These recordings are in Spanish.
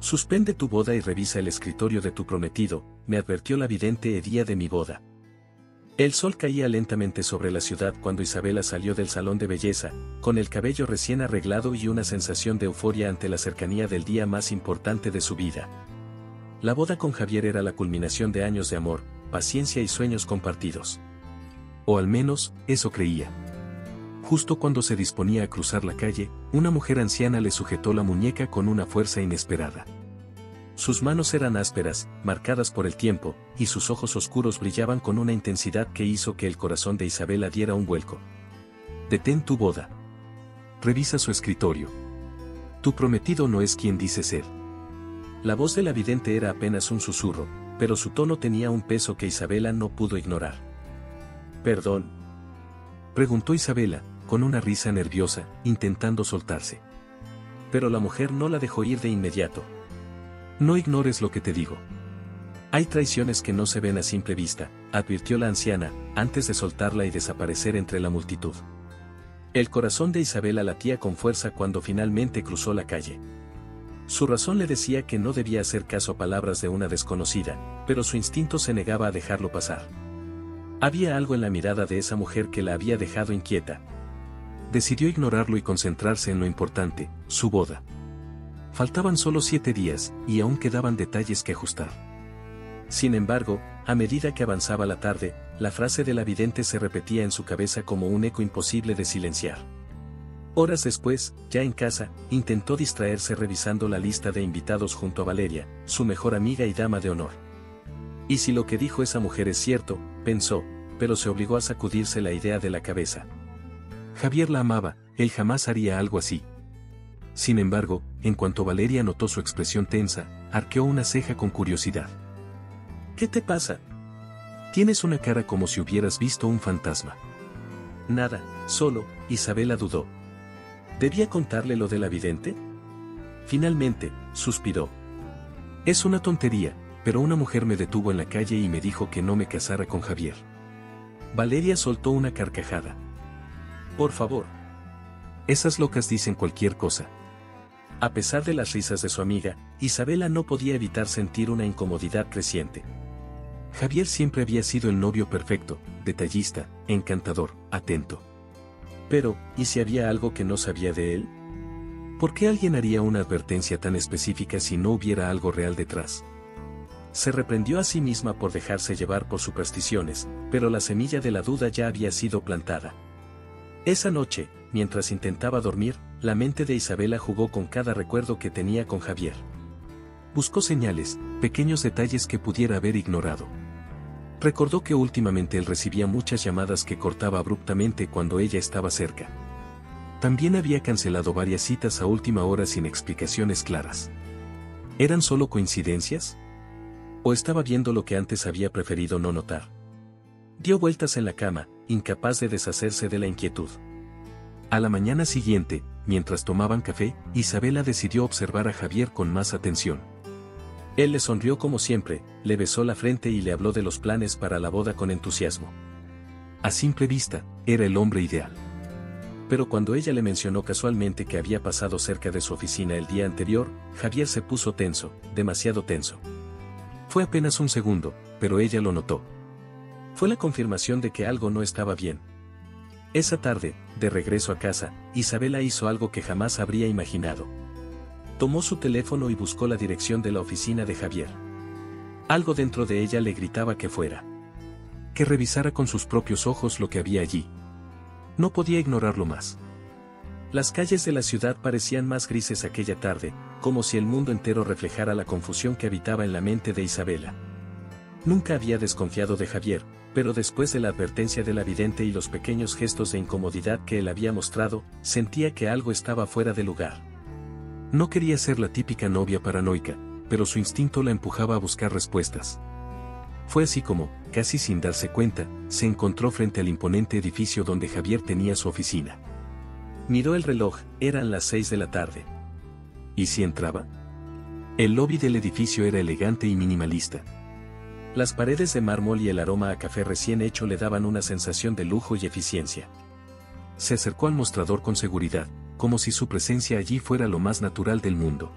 Suspende tu boda y revisa el escritorio de tu prometido, me advirtió la vidente el día de mi boda. El sol caía lentamente sobre la ciudad cuando Isabela salió del salón de belleza, con el cabello recién arreglado y una sensación de euforia ante la cercanía del día más importante de su vida. La boda con Javier era la culminación de años de amor, paciencia y sueños compartidos. O al menos, eso creía. Justo cuando se disponía a cruzar la calle, una mujer anciana le sujetó la muñeca con una fuerza inesperada. Sus manos eran ásperas, marcadas por el tiempo, y sus ojos oscuros brillaban con una intensidad que hizo que el corazón de Isabela diera un vuelco. Detén tu boda. Revisa su escritorio. Tu prometido no es quien dice ser. La voz de la vidente era apenas un susurro, pero su tono tenía un peso que Isabela no pudo ignorar. ¿Perdón?, preguntó Isabela, con una risa nerviosa, intentando soltarse. Pero la mujer no la dejó ir de inmediato. No ignores lo que te digo. Hay traiciones que no se ven a simple vista, advirtió la anciana, antes de soltarla y desaparecer entre la multitud. El corazón de Isabela latía con fuerza cuando finalmente cruzó la calle. Su razón le decía que no debía hacer caso a palabras de una desconocida, pero su instinto se negaba a dejarlo pasar. Había algo en la mirada de esa mujer que la había dejado inquieta. Decidió ignorarlo y concentrarse en lo importante, su boda. Faltaban solo 7 días, y aún quedaban detalles que ajustar. Sin embargo, a medida que avanzaba la tarde, la frase de la vidente se repetía en su cabeza como un eco imposible de silenciar. Horas después, ya en casa, intentó distraerse revisando la lista de invitados junto a Valeria, su mejor amiga y dama de honor. Y si lo que dijo esa mujer es cierto, pensó, pero se obligó a sacudirse la idea de la cabeza. Javier la amaba, él jamás haría algo así. Sin embargo, en cuanto Valeria notó su expresión tensa, arqueó una ceja con curiosidad. ¿Qué te pasa? Tienes una cara como si hubieras visto un fantasma. Nada, solo, Isabela dudó. ¿Debía contarle lo de la vidente? Finalmente, suspiró. Es una tontería, pero una mujer me detuvo en la calle y me dijo que no me casara con Javier. Valeria soltó una carcajada. Por favor. Esas locas dicen cualquier cosa. A pesar de las risas de su amiga, Isabela no podía evitar sentir una incomodidad creciente. Javier siempre había sido el novio perfecto, detallista, encantador, atento. Pero, ¿y si había algo que no sabía de él? ¿Por qué alguien haría una advertencia tan específica si no hubiera algo real detrás? Se reprendió a sí misma por dejarse llevar por supersticiones, pero la semilla de la duda ya había sido plantada. Esa noche, mientras intentaba dormir, la mente de Isabela jugó con cada recuerdo que tenía con Javier. Buscó señales, pequeños detalles que pudiera haber ignorado. Recordó que últimamente él recibía muchas llamadas que cortaba abruptamente cuando ella estaba cerca. También había cancelado varias citas a última hora sin explicaciones claras. ¿Eran solo coincidencias? ¿O estaba viendo lo que antes había preferido no notar? Dio vueltas en la cama, incapaz de deshacerse de la inquietud. A la mañana siguiente, mientras tomaban café, Isabela decidió observar a Javier con más atención. Él le sonrió como siempre, le besó la frente y le habló de los planes para la boda con entusiasmo. A simple vista, era el hombre ideal. Pero cuando ella le mencionó casualmente que había pasado cerca de su oficina el día anterior, Javier se puso tenso, demasiado tenso. Fue apenas un segundo, pero ella lo notó. Fue la confirmación de que algo no estaba bien. Esa tarde, de regreso a casa, Isabela hizo algo que jamás habría imaginado. Tomó su teléfono y buscó la dirección de la oficina de Javier. Algo dentro de ella le gritaba que fuera. Que revisara con sus propios ojos lo que había allí. No podía ignorarlo más. Las calles de la ciudad parecían más grises aquella tarde, como si el mundo entero reflejara la confusión que habitaba en la mente de Isabela. Nunca había desconfiado de Javier, pero después de la advertencia de la vidente y los pequeños gestos de incomodidad que él había mostrado, sentía que algo estaba fuera de lugar. No quería ser la típica novia paranoica, pero su instinto la empujaba a buscar respuestas. Fue así como, casi sin darse cuenta, se encontró frente al imponente edificio donde Javier tenía su oficina. Miró el reloj, eran las 6 de la tarde. ¿Y si entraba? El lobby del edificio era elegante y minimalista. Las paredes de mármol y el aroma a café recién hecho le daban una sensación de lujo y eficiencia. Se acercó al mostrador con seguridad, como si su presencia allí fuera lo más natural del mundo.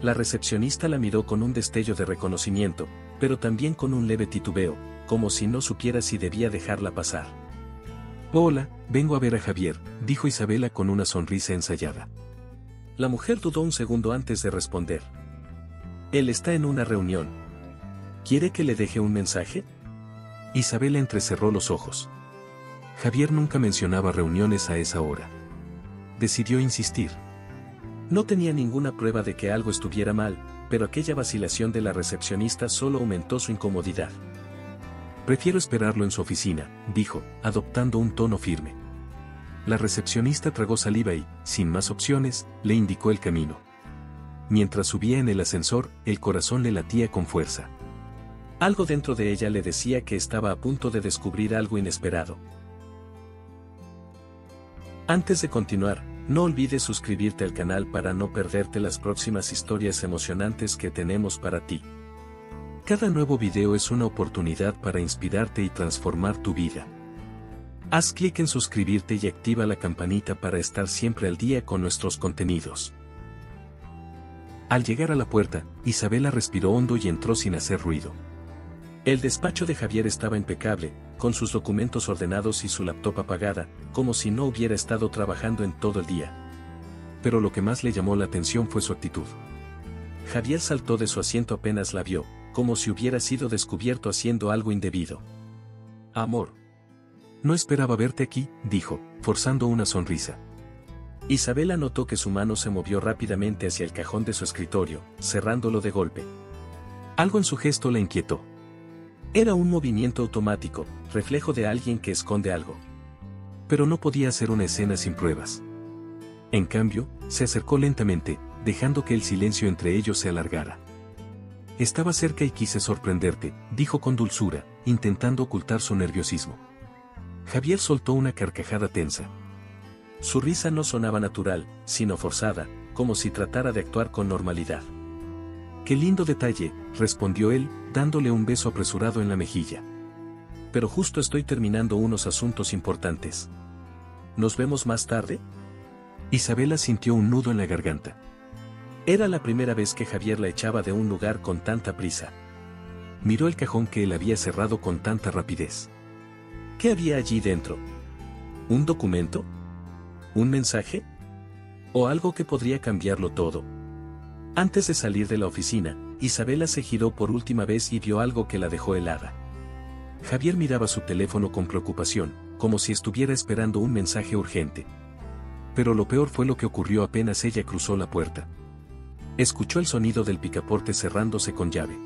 La recepcionista la miró con un destello de reconocimiento, pero también con un leve titubeo, como si no supiera si debía dejarla pasar. Hola, vengo a ver a Javier, dijo Isabela con una sonrisa ensayada. La mujer dudó un segundo antes de responder. Él está en una reunión. ¿Quiere que le deje un mensaje? Isabela entrecerró los ojos. Javier nunca mencionaba reuniones a esa hora. Decidió insistir. No tenía ninguna prueba de que algo estuviera mal, pero aquella vacilación de la recepcionista solo aumentó su incomodidad. Prefiero esperarlo en su oficina, dijo, adoptando un tono firme. La recepcionista tragó saliva y, sin más opciones, le indicó el camino. Mientras subía en el ascensor, el corazón le latía con fuerza. Algo dentro de ella le decía que estaba a punto de descubrir algo inesperado. Antes de continuar, no olvides suscribirte al canal para no perderte las próximas historias emocionantes que tenemos para ti. Cada nuevo video es una oportunidad para inspirarte y transformar tu vida. Haz clic en suscribirte y activa la campanita para estar siempre al día con nuestros contenidos. Al llegar a la puerta, Isabela respiró hondo y entró sin hacer ruido. El despacho de Javier estaba impecable, con sus documentos ordenados y su laptop apagada, como si no hubiera estado trabajando en todo el día. Pero lo que más le llamó la atención fue su actitud. Javier saltó de su asiento apenas la vio, como si hubiera sido descubierto haciendo algo indebido. Amor. No esperaba verte aquí, dijo, forzando una sonrisa. Isabela notó que su mano se movió rápidamente hacia el cajón de su escritorio, cerrándolo de golpe. Algo en su gesto la inquietó. Era un movimiento automático, reflejo de alguien que esconde algo. Pero no podía hacer una escena sin pruebas. En cambio, se acercó lentamente, dejando que el silencio entre ellos se alargara. Estaba cerca y quise sorprenderte, dijo con dulzura, intentando ocultar su nerviosismo. Javier soltó una carcajada tensa. Su risa no sonaba natural, sino forzada, como si tratara de actuar con normalidad. «Qué lindo detalle», respondió él, dándole un beso apresurado en la mejilla. «Pero justo estoy terminando unos asuntos importantes. ¿Nos vemos más tarde?» Isabela sintió un nudo en la garganta. Era la primera vez que Javier la echaba de un lugar con tanta prisa. Miró el cajón que él había cerrado con tanta rapidez. ¿Qué había allí dentro? ¿Un documento? ¿Un mensaje? ¿O algo que podría cambiarlo todo? Antes de salir de la oficina, Isabela se giró por última vez y vio algo que la dejó helada. Javier miraba su teléfono con preocupación, como si estuviera esperando un mensaje urgente. Pero lo peor fue lo que ocurrió apenas ella cruzó la puerta. Escuchó el sonido del picaporte cerrándose con llave.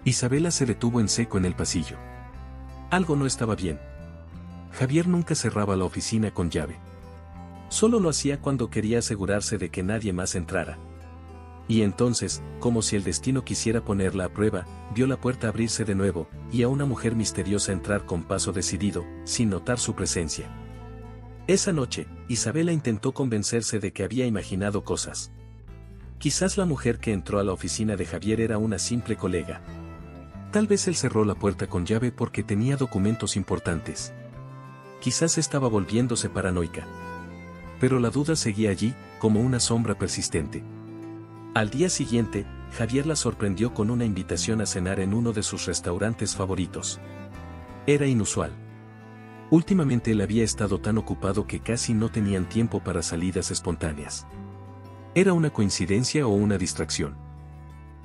Isabela se detuvo en seco en el pasillo. Algo no estaba bien. Javier nunca cerraba la oficina con llave. Solo lo hacía cuando quería asegurarse de que nadie más entrara. Y entonces, como si el destino quisiera ponerla a prueba, vio la puerta abrirse de nuevo, y a una mujer misteriosa entrar con paso decidido, sin notar su presencia. Esa noche, Isabela intentó convencerse de que había imaginado cosas. Quizás la mujer que entró a la oficina de Javier era una simple colega. Tal vez él cerró la puerta con llave porque tenía documentos importantes. Quizás estaba volviéndose paranoica. Pero la duda seguía allí, como una sombra persistente. Al día siguiente, Javier la sorprendió con una invitación a cenar en uno de sus restaurantes favoritos. Era inusual. Últimamente él había estado tan ocupado que casi no tenían tiempo para salidas espontáneas. ¿Era una coincidencia o una distracción?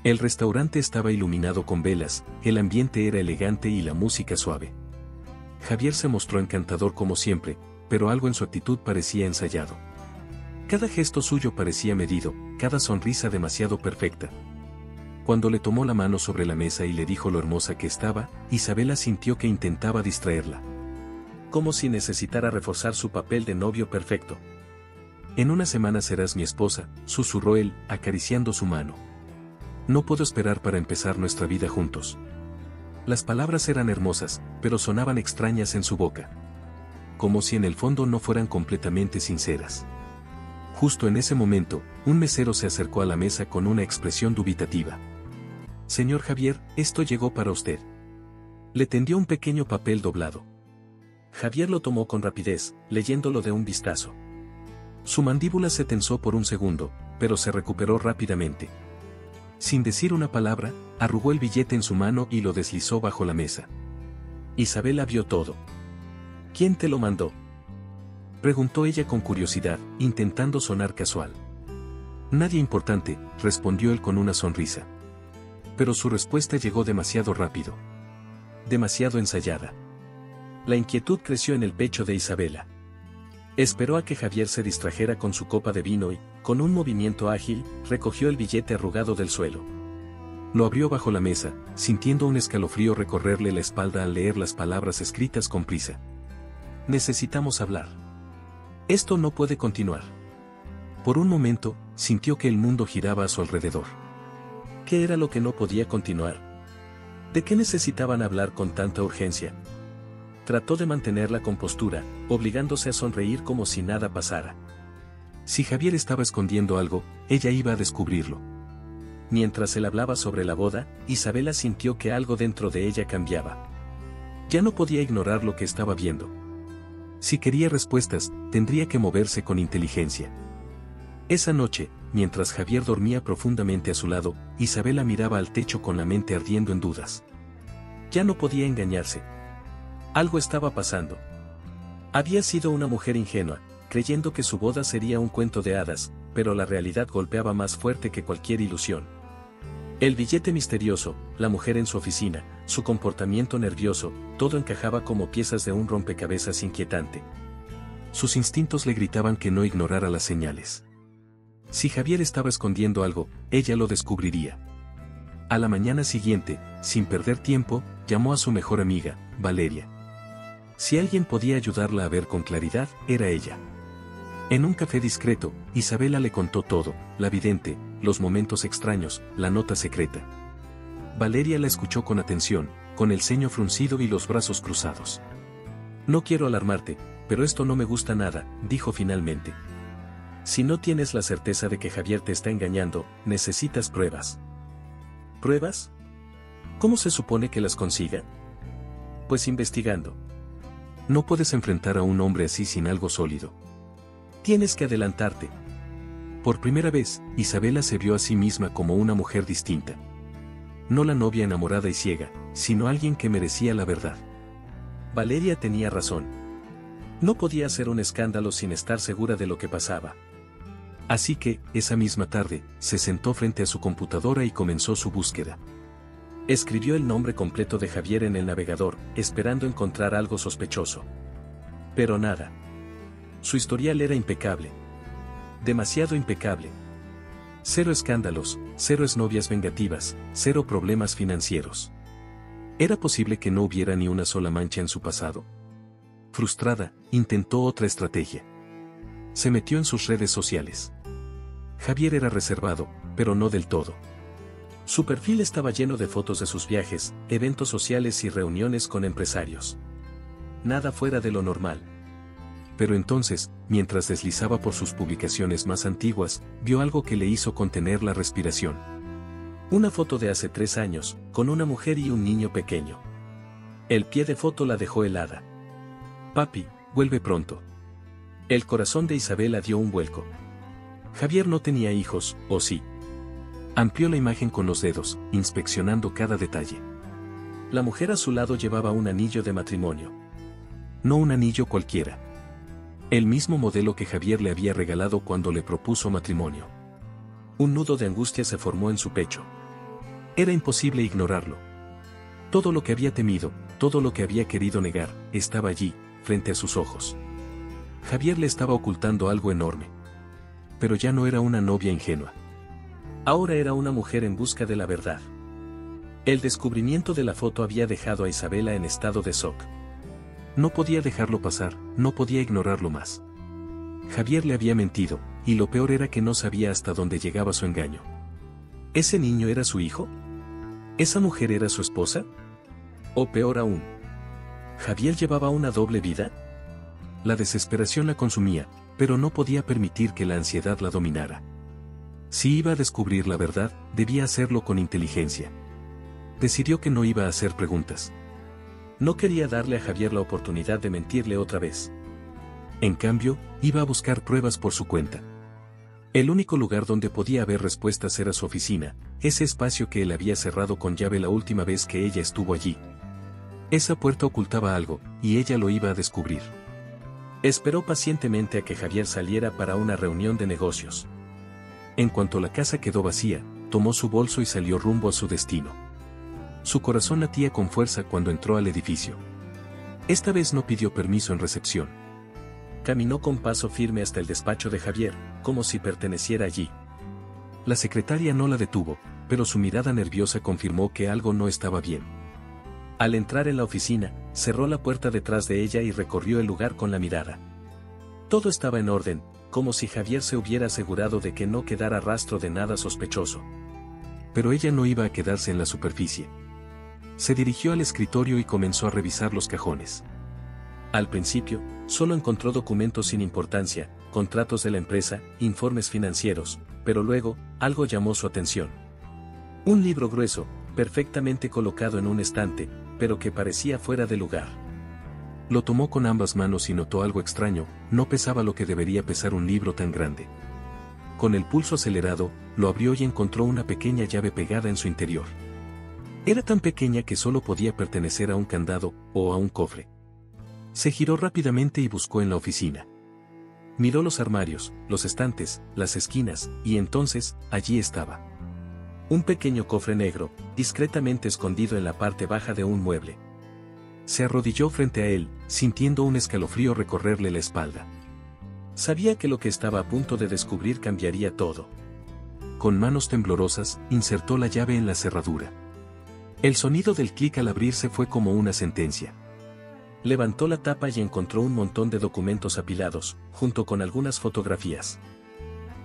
El restaurante estaba iluminado con velas, el ambiente era elegante y la música suave. Javier se mostró encantador como siempre, pero algo en su actitud parecía ensayado. Cada gesto suyo parecía medido, cada sonrisa demasiado perfecta. Cuando le tomó la mano sobre la mesa y le dijo lo hermosa que estaba, Isabela sintió que intentaba distraerla. Como si necesitara reforzar su papel de novio perfecto. «En una semana serás mi esposa», susurró él, acariciando su mano. «No puedo esperar para empezar nuestra vida juntos». Las palabras eran hermosas, pero sonaban extrañas en su boca. Como si en el fondo no fueran completamente sinceras. Justo en ese momento, un mesero se acercó a la mesa con una expresión dubitativa. «Señor Javier, esto llegó para usted». Le tendió un pequeño papel doblado. Javier lo tomó con rapidez, leyéndolo de un vistazo. Su mandíbula se tensó por un segundo, pero se recuperó rápidamente. Sin decir una palabra, arrugó el billete en su mano y lo deslizó bajo la mesa. Isabela vio todo. ¿Quién te lo mandó?, preguntó ella con curiosidad, intentando sonar casual. Nadie importante, respondió él con una sonrisa. Pero su respuesta llegó demasiado rápido. Demasiado ensayada. La inquietud creció en el pecho de Isabela. Esperó a que Javier se distrajera con su copa de vino y, con un movimiento ágil, recogió el billete arrugado del suelo. Lo abrió bajo la mesa, sintiendo un escalofrío recorrerle la espalda al leer las palabras escritas con prisa. Necesitamos hablar. Esto no puede continuar. Por un momento, sintió que el mundo giraba a su alrededor. ¿Qué era lo que no podía continuar? ¿De qué necesitaban hablar con tanta urgencia? Trató de mantener la compostura, obligándose a sonreír como si nada pasara. Si Javier estaba escondiendo algo, ella iba a descubrirlo. Mientras él hablaba sobre la boda, Isabela sintió que algo dentro de ella cambiaba. Ya no podía ignorar lo que estaba viendo. Si quería respuestas, tendría que moverse con inteligencia. Esa noche, mientras Javier dormía profundamente a su lado, Isabela miraba al techo con la mente ardiendo en dudas. Ya no podía engañarse. Algo estaba pasando. Había sido una mujer ingenua, creyendo que su boda sería un cuento de hadas, pero la realidad golpeaba más fuerte que cualquier ilusión. El billete misterioso, la mujer en su oficina, su comportamiento nervioso, todo encajaba como piezas de un rompecabezas inquietante. Sus instintos le gritaban que no ignorara las señales. Si Javier estaba escondiendo algo, ella lo descubriría. A la mañana siguiente, sin perder tiempo, llamó a su mejor amiga, Valeria. Si alguien podía ayudarla a ver con claridad, era ella. En un café discreto, Isabela le contó todo, la vidente, los momentos extraños, la nota secreta. Valeria la escuchó con atención, con el ceño fruncido y los brazos cruzados. No quiero alarmarte, pero esto no me gusta nada, dijo finalmente. Si no tienes la certeza de que Javier te está engañando, necesitas pruebas. ¿Pruebas? ¿Cómo se supone que las consiga? Pues investigando. No puedes enfrentar a un hombre así sin algo sólido. Tienes que adelantarte. Por primera vez, Isabela se vio a sí misma como una mujer distinta. No la novia enamorada y ciega, sino alguien que merecía la verdad. Valeria tenía razón. No podía hacer un escándalo sin estar segura de lo que pasaba. Así que, esa misma tarde, se sentó frente a su computadora y comenzó su búsqueda. Escribió el nombre completo de Javier en el navegador, esperando encontrar algo sospechoso. Pero nada. Su historial era impecable. Demasiado impecable. 0 escándalos, 0 exnovias vengativas, 0 problemas financieros. ¿Era posible que no hubiera ni una sola mancha en su pasado? Frustrada, intentó otra estrategia. Se metió en sus redes sociales. Javier era reservado, pero no del todo. Su perfil estaba lleno de fotos de sus viajes, eventos sociales y reuniones con empresarios. Nada fuera de lo normal. Pero entonces, mientras deslizaba por sus publicaciones más antiguas, vio algo que le hizo contener la respiración. Una foto de hace 3 años, con una mujer y un niño pequeño. El pie de foto la dejó helada. Papi, vuelve pronto. El corazón de Isabela dio un vuelco. Javier no tenía hijos, ¿o sí? Amplió la imagen con los dedos, inspeccionando cada detalle. La mujer a su lado llevaba un anillo de matrimonio. No un anillo cualquiera. El mismo modelo que Javier le había regalado cuando le propuso matrimonio. Un nudo de angustia se formó en su pecho. Era imposible ignorarlo. Todo lo que había temido, todo lo que había querido negar, estaba allí, frente a sus ojos. Javier le estaba ocultando algo enorme. Pero ya no era una novia ingenua. Ahora era una mujer en busca de la verdad. El descubrimiento de la foto había dejado a Isabela en estado de shock. No podía dejarlo pasar, no podía ignorarlo más. Javier le había mentido, y lo peor era que no sabía hasta dónde llegaba su engaño. ¿Ese niño era su hijo? ¿Esa mujer era su esposa? O peor aún, ¿Javier llevaba una doble vida? La desesperación la consumía, pero no podía permitir que la ansiedad la dominara. Si iba a descubrir la verdad, debía hacerlo con inteligencia. Decidió que no iba a hacer preguntas. No quería darle a Javier la oportunidad de mentirle otra vez. En cambio, iba a buscar pruebas por su cuenta. El único lugar donde podía haber respuestas era su oficina, ese espacio que él había cerrado con llave la última vez que ella estuvo allí. Esa puerta ocultaba algo, y ella lo iba a descubrir. Esperó pacientemente a que Javier saliera para una reunión de negocios. En cuanto la casa quedó vacía, tomó su bolso y salió rumbo a su destino. Su corazón latía con fuerza cuando entró al edificio. Esta vez no pidió permiso en recepción. Caminó con paso firme hasta el despacho de Javier, como si perteneciera allí. La secretaria no la detuvo, pero su mirada nerviosa confirmó que algo no estaba bien. Al entrar en la oficina, cerró la puerta detrás de ella y recorrió el lugar con la mirada. Todo estaba en orden, como si Javier se hubiera asegurado de que no quedara rastro de nada sospechoso. Pero ella no iba a quedarse en la superficie. Se dirigió al escritorio y comenzó a revisar los cajones. Al principio, solo encontró documentos sin importancia, contratos de la empresa, informes financieros, pero luego, algo llamó su atención. Un libro grueso, perfectamente colocado en un estante, pero que parecía fuera de lugar. Lo tomó con ambas manos y notó algo extraño, no pesaba lo que debería pesar un libro tan grande. Con el pulso acelerado, lo abrió y encontró una pequeña llave pegada en su interior. Era tan pequeña que solo podía pertenecer a un candado, o a un cofre. Se giró rápidamente y buscó en la oficina. Miró los armarios, los estantes, las esquinas, y entonces, allí estaba. Un pequeño cofre negro, discretamente escondido en la parte baja de un mueble. Se arrodilló frente a él, sintiendo un escalofrío recorrerle la espalda. Sabía que lo que estaba a punto de descubrir cambiaría todo. Con manos temblorosas, insertó la llave en la cerradura. El sonido del clic al abrirse fue como una sentencia. Levantó la tapa y encontró un montón de documentos apilados, junto con algunas fotografías.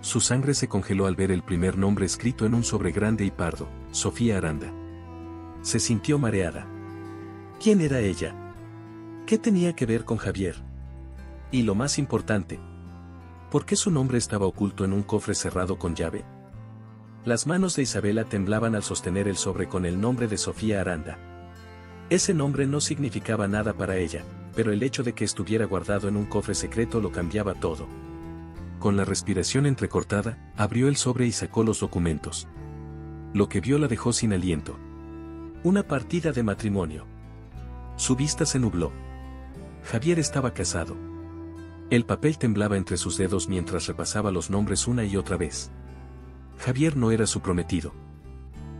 Su sangre se congeló al ver el primer nombre escrito en un sobre grande y pardo, Sofía Aranda. Se sintió mareada. ¿Quién era ella? ¿Qué tenía que ver con Javier? Y lo más importante, ¿por qué su nombre estaba oculto en un cofre cerrado con llave? Las manos de Isabela temblaban al sostener el sobre con el nombre de Sofía Aranda. Ese nombre no significaba nada para ella, pero el hecho de que estuviera guardado en un cofre secreto lo cambiaba todo. Con la respiración entrecortada, abrió el sobre y sacó los documentos. Lo que vio la dejó sin aliento. Una partida de matrimonio. Su vista se nubló. Javier estaba casado. El papel temblaba entre sus dedos mientras repasaba los nombres una y otra vez. Javier no era su prometido.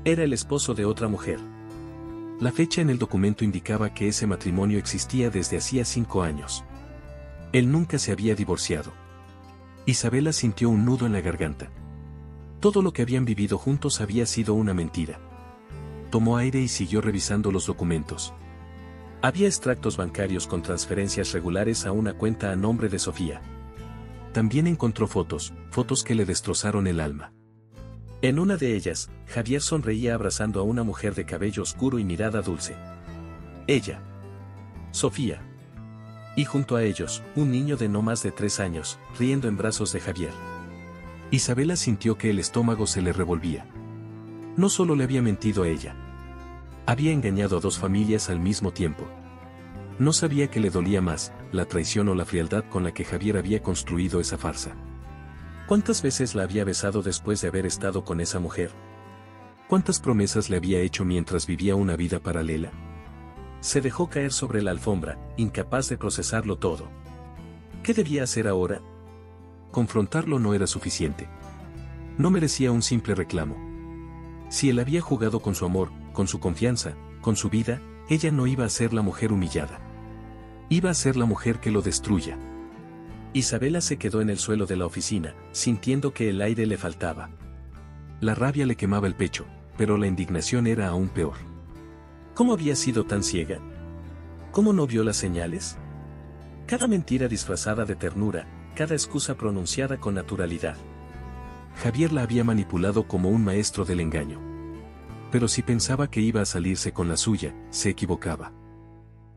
Era el esposo de otra mujer. La fecha en el documento indicaba que ese matrimonio existía desde hacía 5 años. Él nunca se había divorciado. Isabela sintió un nudo en la garganta. Todo lo que habían vivido juntos había sido una mentira. Tomó aire y siguió revisando los documentos. Había extractos bancarios con transferencias regulares a una cuenta a nombre de Sofía. También encontró fotos que le destrozaron el alma. En una de ellas, Javier sonreía abrazando a una mujer de cabello oscuro y mirada dulce. Ella. Sofía. Y junto a ellos, un niño de no más de 3 años, riendo en brazos de Javier. Isabela sintió que el estómago se le revolvía. No solo le había mentido a ella. Había engañado a 2 familias al mismo tiempo. No sabía qué le dolía más, la traición o la frialdad con la que Javier había construido esa farsa. ¿Cuántas veces la había besado después de haber estado con esa mujer? ¿Cuántas promesas le había hecho mientras vivía una vida paralela? Se dejó caer sobre la alfombra, incapaz de procesarlo todo. ¿Qué debía hacer ahora? Confrontarlo no era suficiente. No merecía un simple reclamo. Si él había jugado con su amor, con su confianza, con su vida, ella no iba a ser la mujer humillada. Iba a ser la mujer que lo destruya. Isabela se quedó en el suelo de la oficina, sintiendo que el aire le faltaba. La rabia le quemaba el pecho, pero la indignación era aún peor. ¿Cómo había sido tan ciega? ¿Cómo no vio las señales? Cada mentira disfrazada de ternura, cada excusa pronunciada con naturalidad. Javier la había manipulado como un maestro del engaño. Pero si pensaba que iba a salirse con la suya, se equivocaba.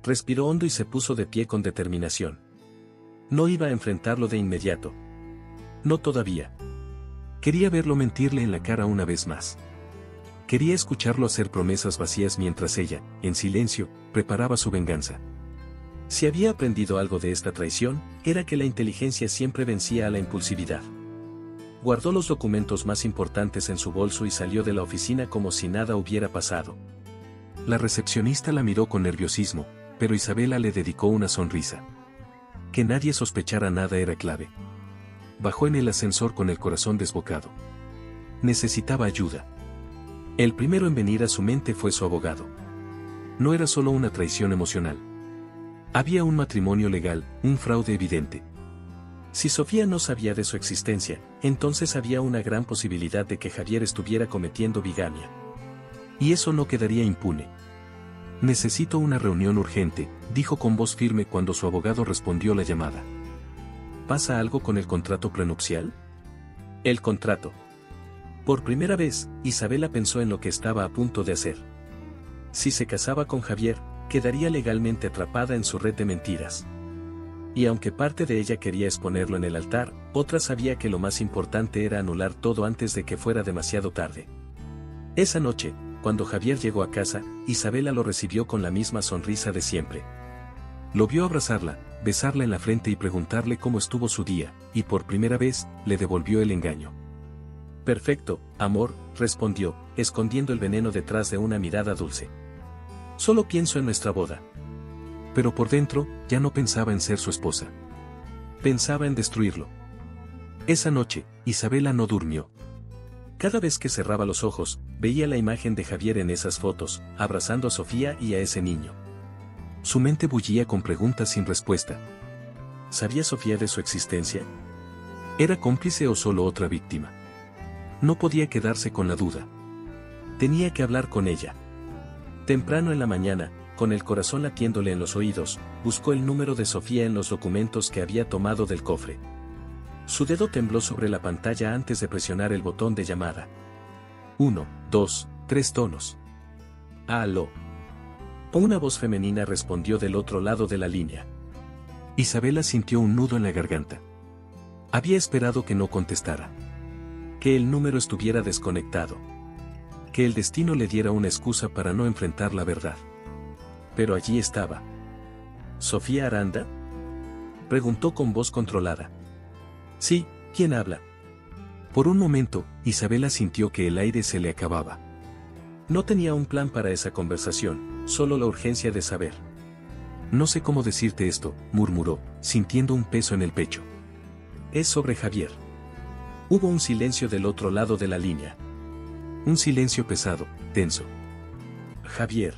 Respiró hondo y se puso de pie con determinación. No iba a enfrentarlo de inmediato. No todavía. Quería verlo mentirle en la cara una vez más. Quería escucharlo hacer promesas vacías mientras ella, en silencio, preparaba su venganza. Si había aprendido algo de esta traición, era que la inteligencia siempre vencía a la impulsividad. Guardó los documentos más importantes en su bolso y salió de la oficina como si nada hubiera pasado. La recepcionista la miró con nerviosismo, pero Isabela le dedicó una sonrisa. Que nadie sospechara nada era clave. Bajó en el ascensor con el corazón desbocado. Necesitaba ayuda. El primero en venir a su mente fue su abogado. No era solo una traición emocional. Había un matrimonio legal, un fraude evidente. Si Sofía no sabía de su existencia, entonces había una gran posibilidad de que Javier estuviera cometiendo bigamia. Y eso no quedaría impune. Necesito una reunión urgente, dijo con voz firme cuando su abogado respondió la llamada. ¿Pasa algo con el contrato prenupcial? El contrato. Por primera vez, Isabela pensó en lo que estaba a punto de hacer. Si se casaba con Javier, quedaría legalmente atrapada en su red de mentiras. Y aunque parte de ella quería exponerlo en el altar, otra sabía que lo más importante era anular todo antes de que fuera demasiado tarde. Esa noche, cuando Javier llegó a casa, Isabela lo recibió con la misma sonrisa de siempre. Lo vio abrazarla, besarla en la frente y preguntarle cómo estuvo su día, y por primera vez, le devolvió el engaño. Perfecto, amor, respondió, escondiendo el veneno detrás de una mirada dulce. Solo pienso en nuestra boda. Pero por dentro, ya no pensaba en ser su esposa. Pensaba en destruirlo. Esa noche, Isabela no durmió. Cada vez que cerraba los ojos, veía la imagen de Javier en esas fotos, abrazando a Sofía y a ese niño. Su mente bullía con preguntas sin respuesta. ¿Sabía Sofía de su existencia? ¿Era cómplice o solo otra víctima? No podía quedarse con la duda. Tenía que hablar con ella. Temprano en la mañana, con el corazón latiéndole en los oídos, buscó el número de Sofía en los documentos que había tomado del cofre. Su dedo tembló sobre la pantalla antes de presionar el botón de llamada. 1, 2, 3 tonos. Aló. Una voz femenina respondió del otro lado de la línea. Isabela sintió un nudo en la garganta. Había esperado que no contestara. Que el número estuviera desconectado. Que el destino le diera una excusa para no enfrentar la verdad. Pero allí estaba. ¿Sofía Aranda? Preguntó con voz controlada. Sí, ¿quién habla? Por un momento, Isabela sintió que el aire se le acababa. No tenía un plan para esa conversación, solo la urgencia de saber. No sé cómo decirte esto, murmuró, sintiendo un peso en el pecho. Es sobre Javier. Hubo un silencio del otro lado de la línea. Un silencio pesado, tenso. Javier.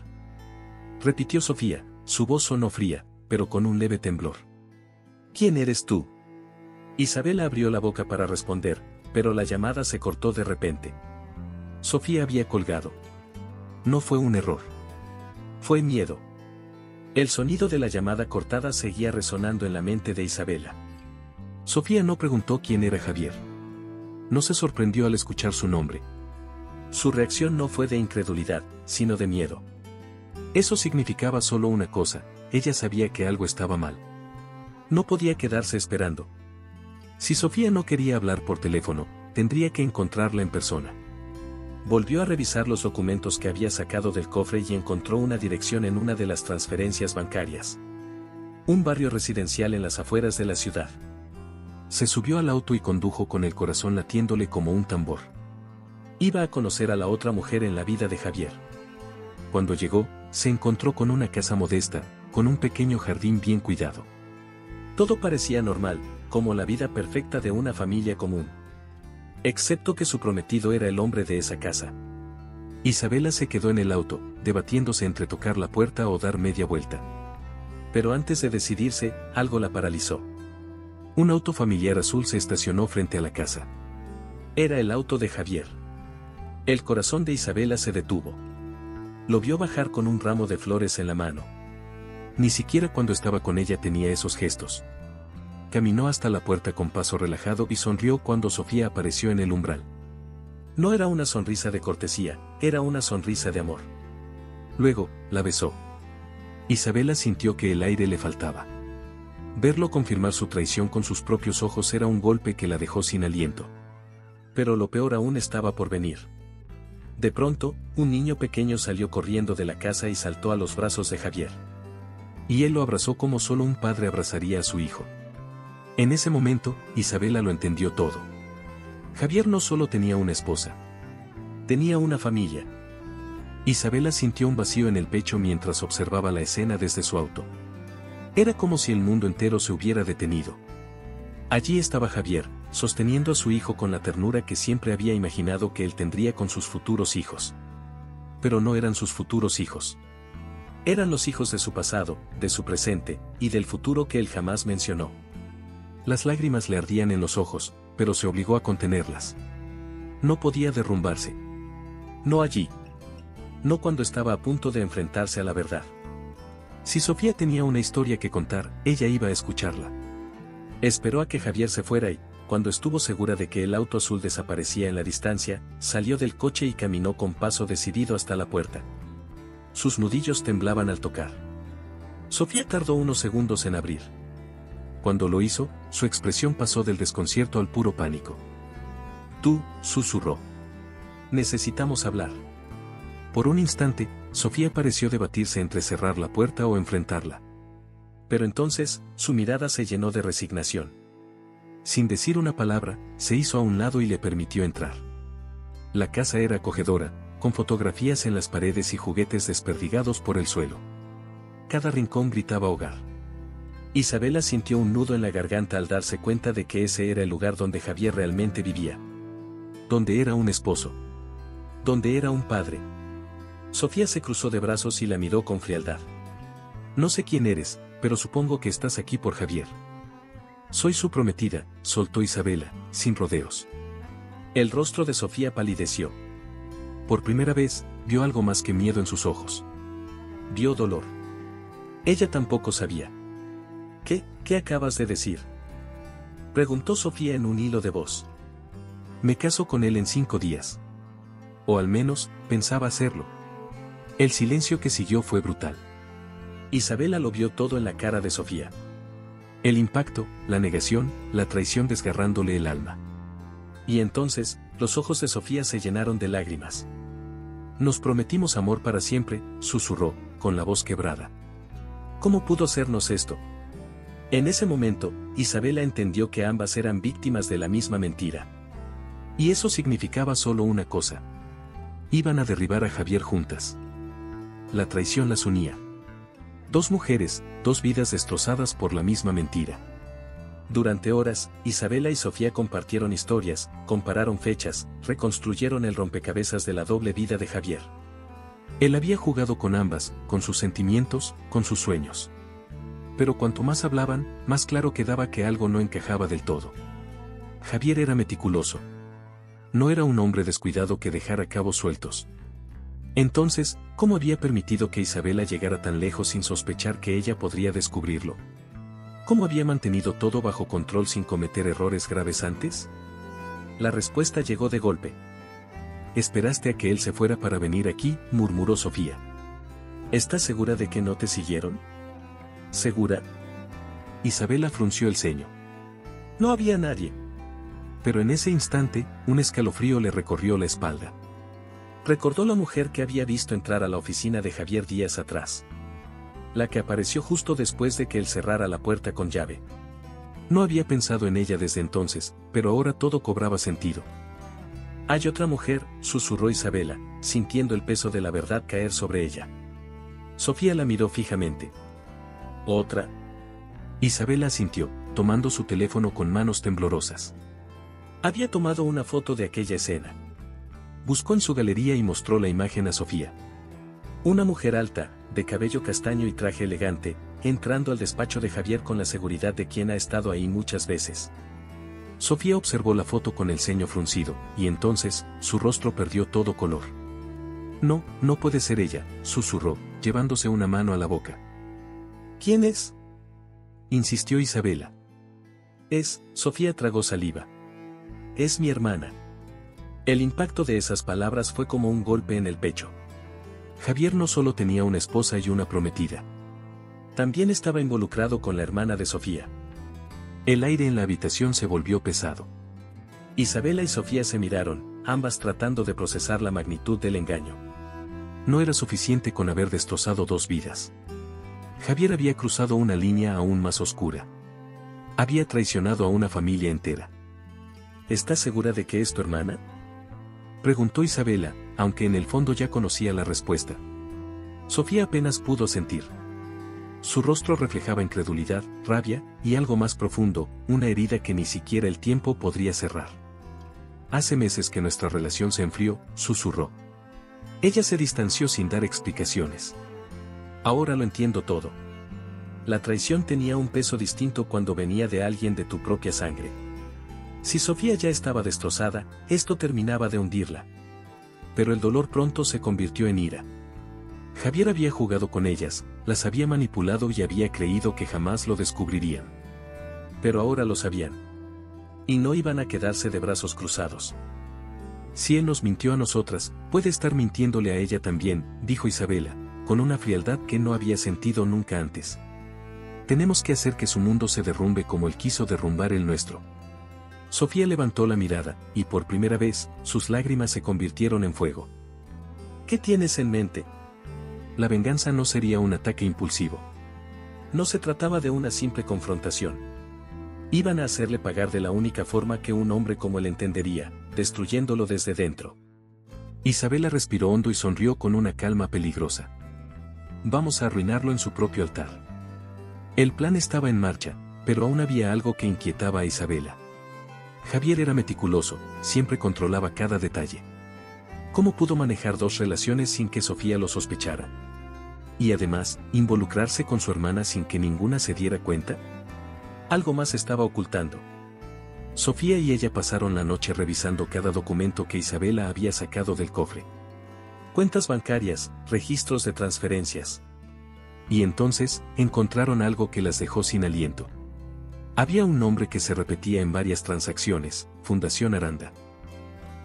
Repitió Sofía, su voz sonó fría, pero con un leve temblor. ¿Quién eres tú? Isabela abrió la boca para responder, pero la llamada se cortó de repente. Sofía había colgado. No fue un error. Fue miedo. El sonido de la llamada cortada seguía resonando en la mente de Isabela. Sofía no preguntó quién era Javier. No se sorprendió al escuchar su nombre. Su reacción no fue de incredulidad, sino de miedo. Eso significaba solo una cosa, ella sabía que algo estaba mal. No podía quedarse esperando. Si Sofía no quería hablar por teléfono, tendría que encontrarla en persona. Volvió a revisar los documentos que había sacado del cofre y encontró una dirección en una de las transferencias bancarias. Un barrio residencial en las afueras de la ciudad. Se subió al auto y condujo con el corazón latiéndole como un tambor. Iba a conocer a la otra mujer en la vida de Javier. Cuando llegó, se encontró con una casa modesta, con un pequeño jardín bien cuidado. Todo parecía normal, como la vida perfecta de una familia común. Excepto que su prometido era el hombre de esa casa. Isabela se quedó en el auto, debatiéndose entre tocar la puerta o dar media vuelta. Pero antes de decidirse, algo la paralizó. Un auto familiar azul se estacionó frente a la casa. Era el auto de Javier. El corazón de Isabela se detuvo. Lo vio bajar con un ramo de flores en la mano. Ni siquiera cuando estaba con ella tenía esos gestos. Caminó hasta la puerta con paso relajado y sonrió cuando Sofía apareció en el umbral. No era una sonrisa de cortesía, era una sonrisa de amor. Luego, la besó. Isabela sintió que el aire le faltaba. Verlo confirmar su traición con sus propios ojos era un golpe que la dejó sin aliento. Pero lo peor aún estaba por venir. De pronto, un niño pequeño salió corriendo de la casa y saltó a los brazos de Javier. Y él lo abrazó como solo un padre abrazaría a su hijo. En ese momento, Isabela lo entendió todo. Javier no solo tenía una esposa. Tenía una familia. Isabela sintió un vacío en el pecho mientras observaba la escena desde su auto. Era como si el mundo entero se hubiera detenido. Allí estaba Javier, sosteniendo a su hijo con la ternura que siempre había imaginado que él tendría con sus futuros hijos. Pero no eran sus futuros hijos. Eran los hijos de su pasado, de su presente, y del futuro que él jamás mencionó. Las lágrimas le ardían en los ojos, pero se obligó a contenerlas. No podía derrumbarse. No allí. No cuando estaba a punto de enfrentarse a la verdad. Si Sofía tenía una historia que contar, ella iba a escucharla. Esperó a que Javier se fuera y, cuando estuvo segura de que el auto azul desaparecía en la distancia, salió del coche y caminó con paso decidido hasta la puerta. Sus nudillos temblaban al tocar. Sofía tardó unos segundos en abrir. Cuando lo hizo, su expresión pasó del desconcierto al puro pánico. «Tú», susurró. «Necesitamos hablar». Por un instante, Sofía pareció debatirse entre cerrar la puerta o enfrentarla. Pero entonces, su mirada se llenó de resignación. Sin decir una palabra, se hizo a un lado y le permitió entrar. La casa era acogedora, con fotografías en las paredes y juguetes desperdigados por el suelo. Cada rincón gritaba hogar. Isabela sintió un nudo en la garganta al darse cuenta de que ese era el lugar donde Javier realmente vivía. Donde era un esposo. Donde era un padre. Sofía se cruzó de brazos y la miró con frialdad. «No sé quién eres, pero supongo que estás aquí por Javier». «Soy su prometida», soltó Isabela, sin rodeos. El rostro de Sofía palideció. Por primera vez, vio algo más que miedo en sus ojos. Vio dolor. Ella tampoco sabía. ¿Qué acabas de decir?», preguntó Sofía en un hilo de voz. «Me caso con él en 5 días. O al menos, pensaba hacerlo». El silencio que siguió fue brutal. Isabela lo vio todo en la cara de Sofía. El impacto, la negación, la traición desgarrándole el alma. Y entonces, los ojos de Sofía se llenaron de lágrimas. «Nos prometimos amor para siempre», susurró, con la voz quebrada. «¿Cómo pudo hacernos esto?». En ese momento, Isabela entendió que ambas eran víctimas de la misma mentira. Y eso significaba solo una cosa. Iban a derribar a Javier juntas. La traición las unía. 2 mujeres, 2 vidas destrozadas por la misma mentira. Durante horas, Isabela y Sofía compartieron historias, compararon fechas, reconstruyeron el rompecabezas de la doble vida de Javier. Él había jugado con ambas, con sus sentimientos, con sus sueños. Pero cuanto más hablaban, más claro quedaba que algo no encajaba del todo. Javier era meticuloso. No era un hombre descuidado que dejara cabos sueltos. Entonces, ¿cómo había permitido que Isabela llegara tan lejos sin sospechar que ella podría descubrirlo? ¿Cómo había mantenido todo bajo control sin cometer errores graves antes? La respuesta llegó de golpe. «Esperaste a que él se fuera para venir aquí», murmuró Sofía. «¿Estás segura de que no te siguieron?». «¿Segura?». Isabela frunció el ceño. «No había nadie». Pero en ese instante, un escalofrío le recorrió la espalda. Recordó la mujer que había visto entrar a la oficina de Javier días atrás. La que apareció justo después de que él cerrara la puerta con llave. No había pensado en ella desde entonces, pero ahora todo cobraba sentido. «Hay otra mujer», susurró Isabela, sintiendo el peso de la verdad caer sobre ella. Sofía la miró fijamente. «¿Otra?». Isabela asintió, tomando su teléfono con manos temblorosas. Había tomado una foto de aquella escena. Buscó en su galería y mostró la imagen a Sofía. Una mujer alta, de cabello castaño y traje elegante, entrando al despacho de Javier con la seguridad de quien ha estado ahí muchas veces. Sofía observó la foto con el ceño fruncido, y entonces, su rostro perdió todo color. «No, no puede ser ella», susurró, llevándose una mano a la boca. «¿Quién es?», insistió Isabela. Sofía tragó saliva. «Es mi hermana». El impacto de esas palabras fue como un golpe en el pecho. Javier no solo tenía una esposa y una prometida. También estaba involucrado con la hermana de Sofía. El aire en la habitación se volvió pesado. Isabela y Sofía se miraron, ambas tratando de procesar la magnitud del engaño. No era suficiente con haber destrozado 2 vidas. Javier había cruzado una línea aún más oscura. Había traicionado a una familia entera. ¿Estás segura de que es tu hermana? Preguntó Isabela, aunque en el fondo ya conocía la respuesta. Sofía apenas pudo sentir. Su rostro reflejaba incredulidad, rabia, y algo más profundo, una herida que ni siquiera el tiempo podría cerrar. Hace meses que nuestra relación se enfrió, susurró. Ella se distanció sin dar explicaciones. Ahora lo entiendo todo. La traición tenía un peso distinto cuando venía de alguien de tu propia sangre. Si Sofía ya estaba destrozada, esto terminaba de hundirla. Pero el dolor pronto se convirtió en ira. Javier había jugado con ellas, las había manipulado y había creído que jamás lo descubrirían. Pero ahora lo sabían. Y no iban a quedarse de brazos cruzados. Si él nos mintió a nosotras, puede estar mintiéndole a ella también, dijo Isabela, con una frialdad que no había sentido nunca antes. Tenemos que hacer que su mundo se derrumbe como él quiso derrumbar el nuestro. Sofía levantó la mirada, y por primera vez, sus lágrimas se convirtieron en fuego. ¿Qué tienes en mente? La venganza no sería un ataque impulsivo. No se trataba de una simple confrontación. Iban a hacerle pagar de la única forma que un hombre como él entendería, destruyéndolo desde dentro. Isabela respiró hondo y sonrió con una calma peligrosa. Vamos a arruinarlo en su propio altar. El plan estaba en marcha, pero aún había algo que inquietaba a Isabela. Javier era meticuloso, siempre controlaba cada detalle. ¿Cómo pudo manejar dos relaciones sin que Sofía lo sospechara? Y además, involucrarse con su hermana sin que ninguna se diera cuenta. Algo más estaba ocultando. Sofía y ella pasaron la noche revisando cada documento que Isabela había sacado del cofre. Cuentas bancarias, registros de transferencias. Y entonces, encontraron algo que las dejó sin aliento. Había un nombre que se repetía en varias transacciones, Fundación Aranda.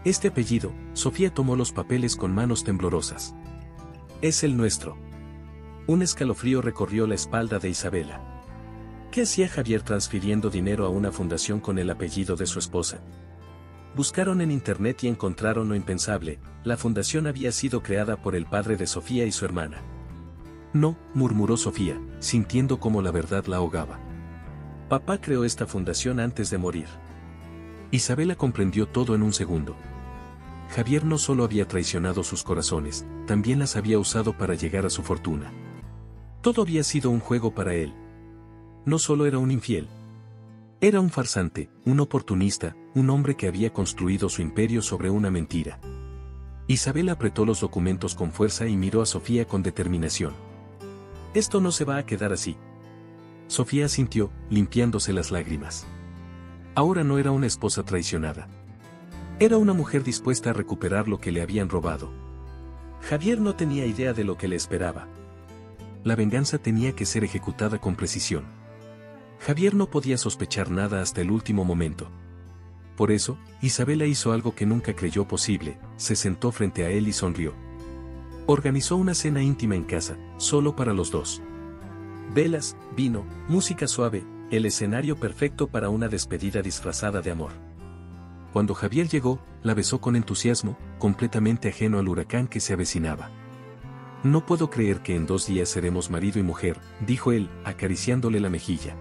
Este apellido, Sofía tomó los papeles con manos temblorosas. Es el nuestro. Un escalofrío recorrió la espalda de Isabela. ¿Qué hacía Javier transfiriendo dinero a una fundación con el apellido de su esposa? Buscaron en internet y encontraron lo impensable, la fundación había sido creada por el padre de Sofía y su hermana. No, murmuró Sofía, sintiendo como la verdad la ahogaba. Papá creó esta fundación antes de morir. Isabela comprendió todo en un segundo. Javier no solo había traicionado sus corazones, también las había usado para llegar a su fortuna. Todo había sido un juego para él. No solo era un infiel. Era un farsante, un oportunista, un hombre que había construido su imperio sobre una mentira. Isabela apretó los documentos con fuerza y miró a Sofía con determinación. Esto no se va a quedar así. Sofía asintió, limpiándose las lágrimas. Ahora no era una esposa traicionada. Era una mujer dispuesta a recuperar lo que le habían robado. Javier no tenía idea de lo que le esperaba. La venganza tenía que ser ejecutada con precisión. Javier no podía sospechar nada hasta el último momento. Por eso, Isabela hizo algo que nunca creyó posible, se sentó frente a él y sonrió. Organizó una cena íntima en casa, solo para los dos. Velas, vino, música suave, el escenario perfecto para una despedida disfrazada de amor. Cuando Javier llegó, la besó con entusiasmo, completamente ajeno al huracán que se avecinaba. No puedo creer que en 2 días seremos marido y mujer, dijo él, acariciándole la mejilla.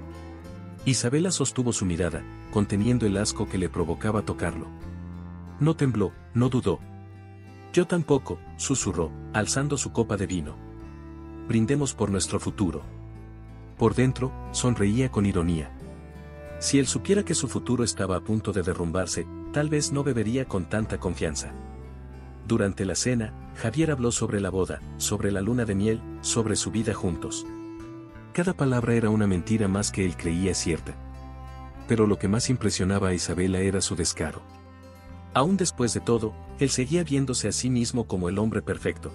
Isabela sostuvo su mirada, conteniendo el asco que le provocaba tocarlo. No tembló, no dudó. Yo tampoco, susurró, alzando su copa de vino. Brindemos por nuestro futuro. Por dentro, sonreía con ironía. Si él supiera que su futuro estaba a punto de derrumbarse, tal vez no bebería con tanta confianza. Durante la cena, Javier habló sobre la boda, sobre la luna de miel, sobre su vida juntos. Cada palabra era una mentira más que él creía cierta. Pero lo que más impresionaba a Isabela era su descaro. Aún después de todo, él seguía viéndose a sí mismo como el hombre perfecto.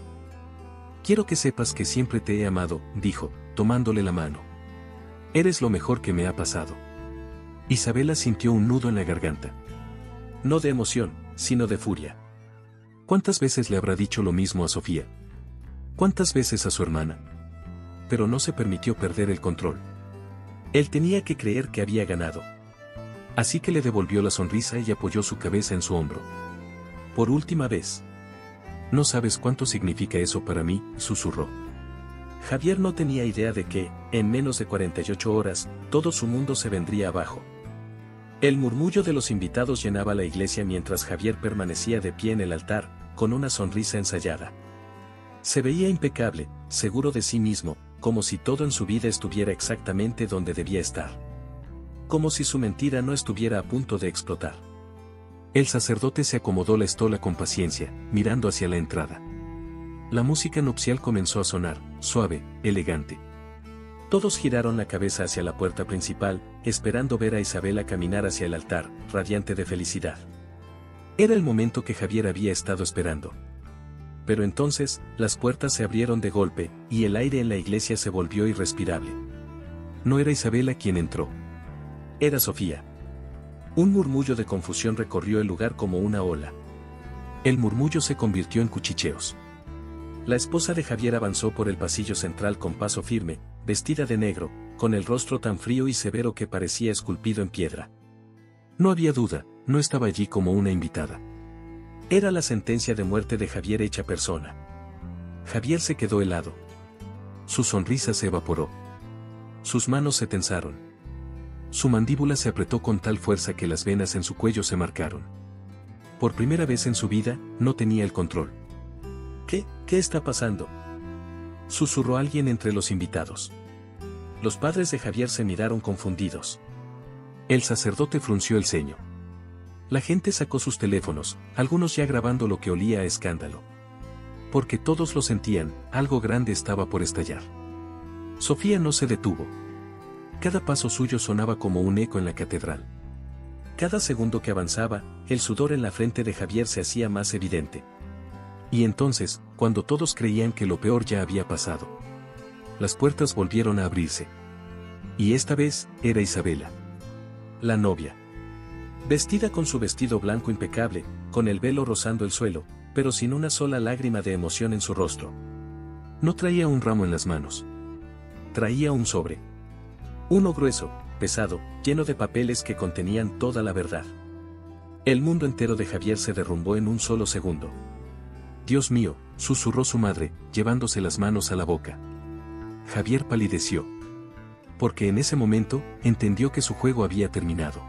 Quiero que sepas que siempre te he amado, dijo, tomándole la mano. Eres lo mejor que me ha pasado. Isabela sintió un nudo en la garganta. No de emoción, sino de furia. ¿Cuántas veces le habrá dicho lo mismo a Sofía? ¿Cuántas veces a su hermana? Pero no se permitió perder el control. Él tenía que creer que había ganado. Así que le devolvió la sonrisa y apoyó su cabeza en su hombro. Por última vez. No sabes cuánto significa eso para mí, susurró. Javier no tenía idea de que, en menos de 48 horas, todo su mundo se vendría abajo. El murmullo de los invitados llenaba la iglesia mientras Javier permanecía de pie en el altar, con una sonrisa ensayada. Se veía impecable, seguro de sí mismo, como si todo en su vida estuviera exactamente donde debía estar. Como si su mentira no estuviera a punto de explotar. El sacerdote se acomodó la estola con paciencia, mirando hacia la entrada. La música nupcial comenzó a sonar, suave, elegante. Todos giraron la cabeza hacia la puerta principal, esperando ver a Isabela caminar hacia el altar, radiante de felicidad. Era el momento que Javier había estado esperando. Pero entonces, las puertas se abrieron de golpe, y el aire en la iglesia se volvió irrespirable. No era Isabela quien entró. Era Sofía. Un murmullo de confusión recorrió el lugar como una ola. El murmullo se convirtió en cuchicheos. La esposa de Javier avanzó por el pasillo central con paso firme, vestida de negro, con el rostro tan frío y severo que parecía esculpido en piedra. No había duda, no estaba allí como una invitada. Era la sentencia de muerte de Javier hecha persona. Javier se quedó helado. Su sonrisa se evaporó. Sus manos se tensaron. Su mandíbula se apretó con tal fuerza que las venas en su cuello se marcaron. Por primera vez en su vida, no tenía el control. ¿Qué está pasando?, susurró alguien entre los invitados. Los padres de Javier se miraron confundidos. El sacerdote frunció el ceño. La gente sacó sus teléfonos, algunos ya grabando lo que olía a escándalo. Porque todos lo sentían, algo grande estaba por estallar. Sofía no se detuvo. Cada paso suyo sonaba como un eco en la catedral. Cada segundo que avanzaba, el sudor en la frente de Javier se hacía más evidente. Y entonces, cuando todos creían que lo peor ya había pasado, las puertas volvieron a abrirse. Y esta vez, era Isabela. La novia. Vestida con su vestido blanco impecable, con el velo rozando el suelo, pero sin una sola lágrima de emoción en su rostro. No traía un ramo en las manos. Traía un sobre. Uno grueso, pesado, lleno de papeles que contenían toda la verdad. El mundo entero de Javier se derrumbó en un solo segundo. Dios mío, susurró su madre, llevándose las manos a la boca. Javier palideció. Porque en ese momento, entendió que su juego había terminado.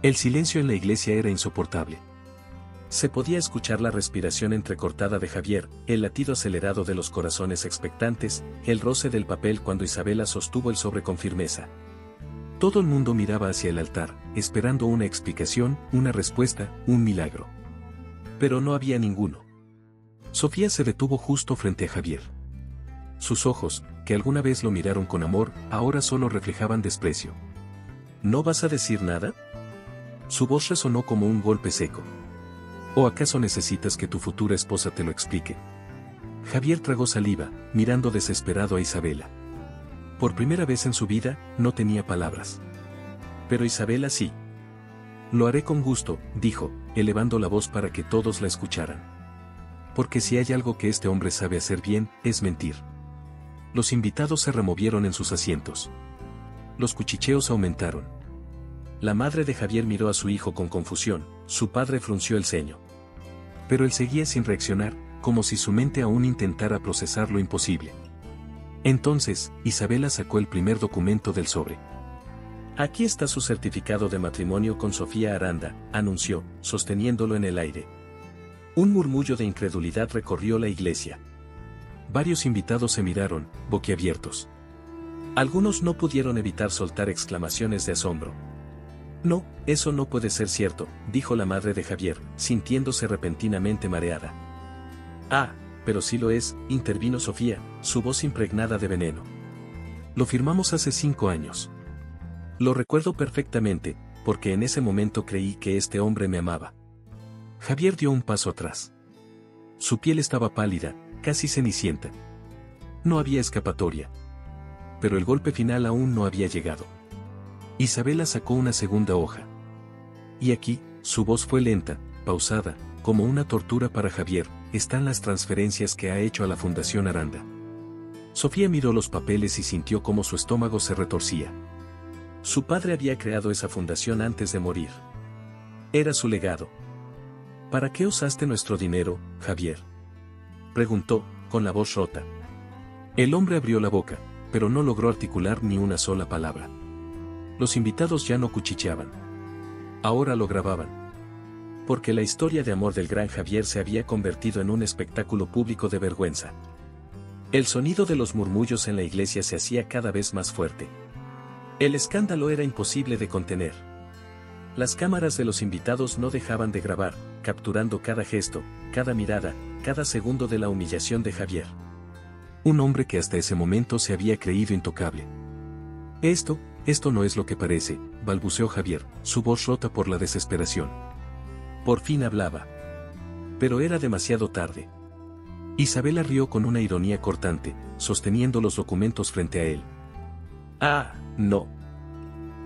El silencio en la iglesia era insoportable. Se podía escuchar la respiración entrecortada de Javier, el latido acelerado de los corazones expectantes, el roce del papel cuando Isabela sostuvo el sobre con firmeza. Todo el mundo miraba hacia el altar, esperando una explicación, una respuesta, un milagro. Pero no había ninguno. Sofía se detuvo justo frente a Javier. Sus ojos, que alguna vez lo miraron con amor, ahora solo reflejaban desprecio. ¿No vas a decir nada?, su voz resonó como un golpe seco. ¿O acaso necesitas que tu futura esposa te lo explique? Javier tragó saliva, mirando desesperado a Isabela. Por primera vez en su vida, no tenía palabras. Pero Isabela sí. Lo haré con gusto, dijo, elevando la voz para que todos la escucharan. Porque si hay algo que este hombre sabe hacer bien, es mentir. Los invitados se removieron en sus asientos. Los cuchicheos aumentaron. La madre de Javier miró a su hijo con confusión, su padre frunció el ceño. Pero él seguía sin reaccionar, como si su mente aún intentara procesar lo imposible. Entonces, Isabela sacó el primer documento del sobre. Aquí está su certificado de matrimonio con Sofía Aranda, anunció, sosteniéndolo en el aire. Un murmullo de incredulidad recorrió la iglesia. Varios invitados se miraron, boquiabiertos. Algunos no pudieron evitar soltar exclamaciones de asombro. No, eso no puede ser cierto, dijo la madre de Javier, sintiéndose repentinamente mareada. Ah, pero sí lo es, intervino Sofía, su voz impregnada de veneno. Lo firmamos hace 5 años. Lo recuerdo perfectamente, porque en ese momento creí que este hombre me amaba. Javier dio un paso atrás. Su piel estaba pálida, casi cenicienta. No había escapatoria. Pero el golpe final aún no había llegado. Isabela sacó una segunda hoja. Y aquí, su voz fue lenta, pausada, como una tortura para Javier, están las transferencias que ha hecho a la Fundación Aranda. Sofía miró los papeles y sintió cómo su estómago se retorcía. Su padre había creado esa fundación antes de morir. Era su legado. ¿Para qué usaste nuestro dinero, Javier?, preguntó, con la voz rota. El hombre abrió la boca, pero no logró articular ni una sola palabra. Los invitados ya no cuchicheaban. Ahora lo grababan. Porque la historia de amor del gran Javier se había convertido en un espectáculo público de vergüenza. El sonido de los murmullos en la iglesia se hacía cada vez más fuerte. El escándalo era imposible de contener. Las cámaras de los invitados no dejaban de grabar, capturando cada gesto, cada mirada, cada segundo de la humillación de Javier. Un hombre que hasta ese momento se había creído intocable. Esto no es lo que parece, balbuceó Javier, su voz rota por la desesperación. Por fin hablaba. Pero era demasiado tarde. Isabela rió con una ironía cortante, sosteniendo los documentos frente a él. «Ah, no»,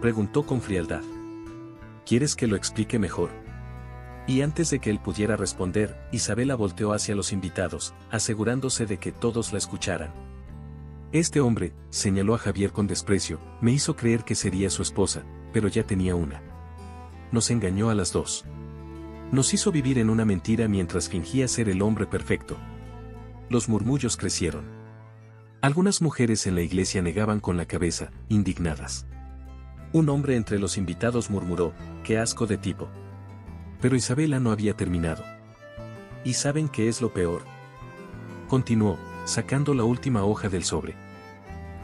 preguntó con frialdad. «¿Quieres que lo explique mejor?». Y antes de que él pudiera responder, Isabela volteó hacia los invitados, asegurándose de que todos la escucharan. «Este hombre», señaló a Javier con desprecio, «me hizo creer que sería su esposa, pero ya tenía una. Nos engañó a las dos. Nos hizo vivir en una mentira mientras fingía ser el hombre perfecto». Los murmullos crecieron. Algunas mujeres en la iglesia negaban con la cabeza, indignadas. Un hombre entre los invitados murmuró: «¡Qué asco de tipo!». Pero Isabela no había terminado. «¿Y saben qué es lo peor?», continuó, sacando la última hoja del sobre.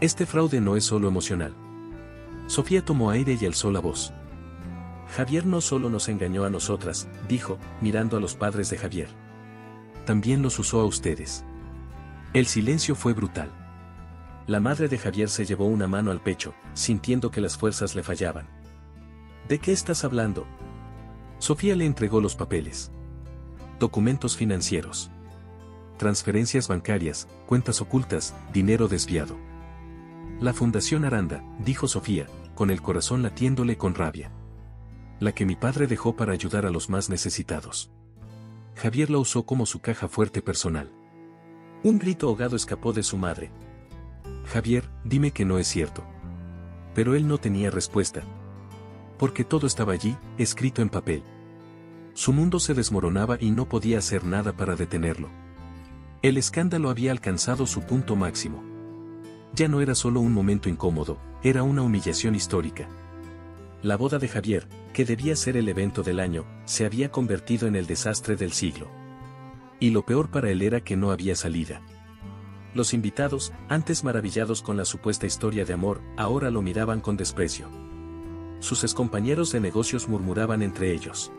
«Este fraude no es solo emocional». Sofía tomó aire y alzó la voz. «Javier no solo nos engañó a nosotras», dijo, mirando a los padres de Javier. «También los usó a ustedes». El silencio fue brutal. La madre de Javier se llevó una mano al pecho, sintiendo que las fuerzas le fallaban. «¿De qué estás hablando?». Sofía le entregó los papeles. Documentos financieros. Transferencias bancarias, cuentas ocultas, dinero desviado. «La Fundación Aranda», dijo Sofía, con el corazón latiéndole con rabia. «La que mi padre dejó para ayudar a los más necesitados». Javier la usó como su caja fuerte personal. Un grito ahogado escapó de su madre. «Javier, dime que no es cierto». Pero él no tenía respuesta. Porque todo estaba allí, escrito en papel. Su mundo se desmoronaba y no podía hacer nada para detenerlo. El escándalo había alcanzado su punto máximo. Ya no era solo un momento incómodo, era una humillación histórica. La boda de Javier, que debía ser el evento del año, se había convertido en el desastre del siglo. Y lo peor para él era que no había salida. Los invitados, antes maravillados con la supuesta historia de amor, ahora lo miraban con desprecio. Sus excompañeros de negocios murmuraban entre ellos.